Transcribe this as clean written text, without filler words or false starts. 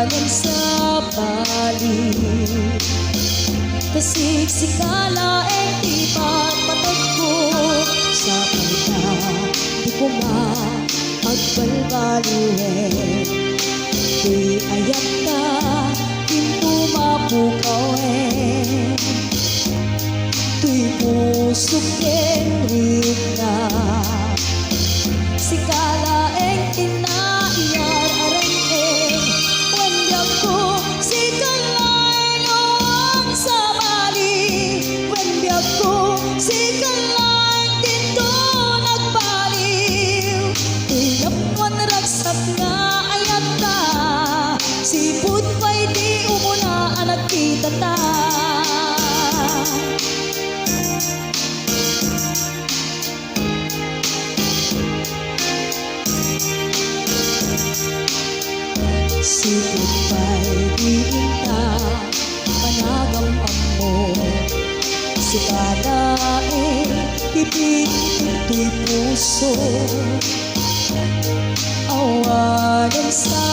awagan sa bali. Kasiksikala di patmatag ko sa kanya, di ko magbalbalihin. Di ayat ka, pinto mapukaw tuy pusok kenrit na sikala inaiyar arang wanda ko sikalay ngawang sa mali, wanda ko sikalay dito nagbaliw. Tinapwan ragsak nga ayat ta, siput pa'y di umuna nagkita ta. Sipot pa'y diinta, panagam mo. Sikalain, ibig ito'y puso. Awagan sa